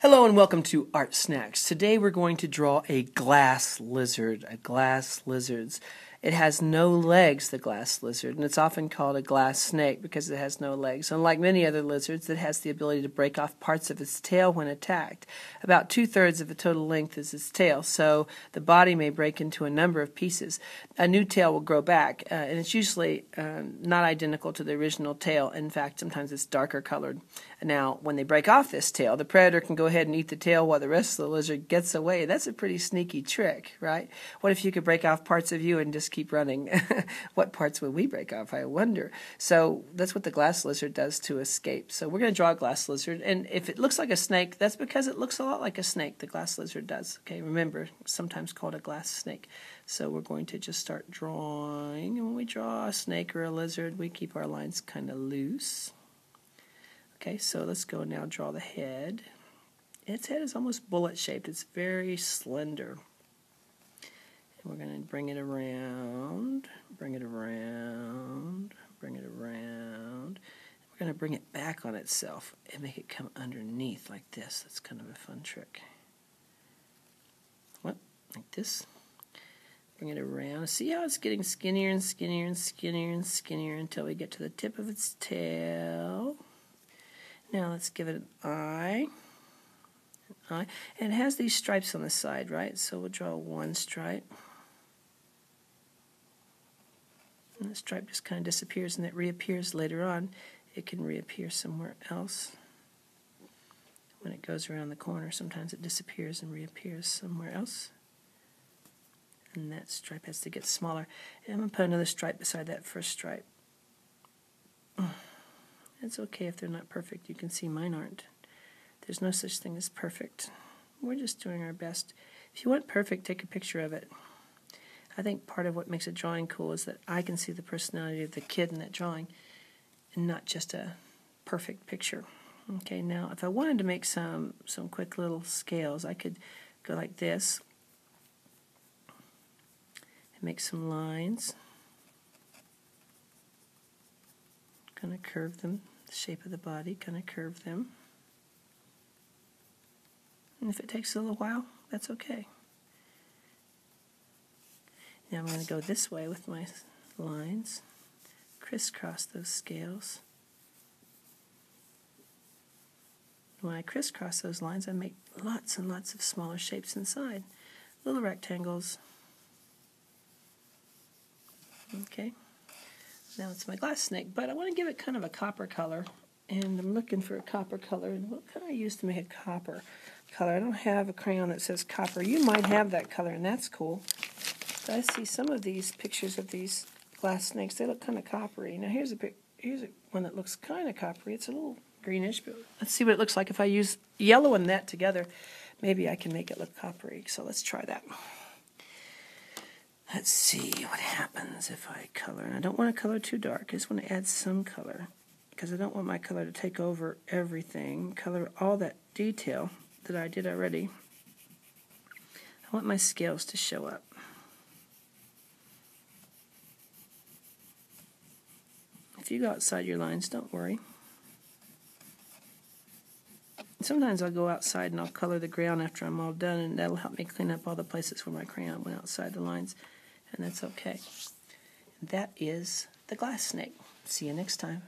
Hello and welcome to Art Snacks. Today we're going to draw a glass lizard. It has no legs, the glass lizard, and it's often called a glass snake because it has no legs. Unlike many other lizards, it has the ability to break off parts of its tail when attacked. About 2/3 of the total length is its tail, so the body may break into a number of pieces. A new tail will grow back, and it's usually not identical to the original tail. In fact, sometimes it's darker colored. Now, when they break off this tail, the predator can go ahead and eat the tail while the rest of the lizard gets away. That's a pretty sneaky trick, right? What if you could break off parts of you and just keep running? What parts would we break off, I wonder? So that's what the glass lizard does to escape. So we're going to draw a glass lizard, and if it looks like a snake, that's because it looks a lot like a snake, the glass lizard does. Okay, remember, sometimes called a glass snake. So we're going to just start drawing, and when we draw a snake or a lizard, we keep our lines kind of loose. Okay, so let's go now draw the head. Its head is almost bullet-shaped. It's very slender. And we're going to bring it around, bring it around, bring it around. We're going to bring it back on itself and make it come underneath like this. That's kind of a fun trick. What? Like this. Bring it around. See how it's getting skinnier and skinnier and skinnier and skinnier until we get to the tip of its tail. Now let's give it an eye. And it has these stripes on the side, right? So we'll draw one stripe. And the stripe just kind of disappears and it reappears later on. It can reappear somewhere else. When it goes around the corner, sometimes it disappears and reappears somewhere else. And that stripe has to get smaller. And I'm going to put another stripe beside that first stripe. It's okay if they're not perfect. You can see mine aren't. There's no such thing as perfect. We're just doing our best. If you want perfect, take a picture of it. I think part of what makes a drawing cool is that I can see the personality of the kid in that drawing and not just a perfect picture. Okay, now if I wanted to make some quick little scales, I could go like this and make some lines. Kind of curve them, the shape of the body, kind of curve them. And if it takes a little while, that's okay. Now I'm going to go this way with my lines, crisscross those scales. When I crisscross those lines, I make lots and lots of smaller shapes inside, little rectangles. Okay. Now it's my glass snake, but I want to give it kind of a copper color, and I'm looking for a copper color. And what can I use to make a copper color? I don't have a crayon that says copper. You might have that color, and that's cool. But I see some of these pictures of these glass snakes. They look kind of coppery. Now here's a one that looks kind of coppery. It's a little greenish, but let's see what it looks like if I use yellow and that together. Maybe I can make it look coppery. So let's try that. Let's see what happens if I color. And I don't want to color too dark. I just want to add some color because I don't want my color to take over everything. Color all that detail that I did already. I want my scales to show up. If you go outside your lines, don't worry. Sometimes I'll go outside and I'll color the ground after I'm all done, and that'll help me clean up all the places where my crayon went outside the lines, and that's okay. And that is the glass snake. See you next time.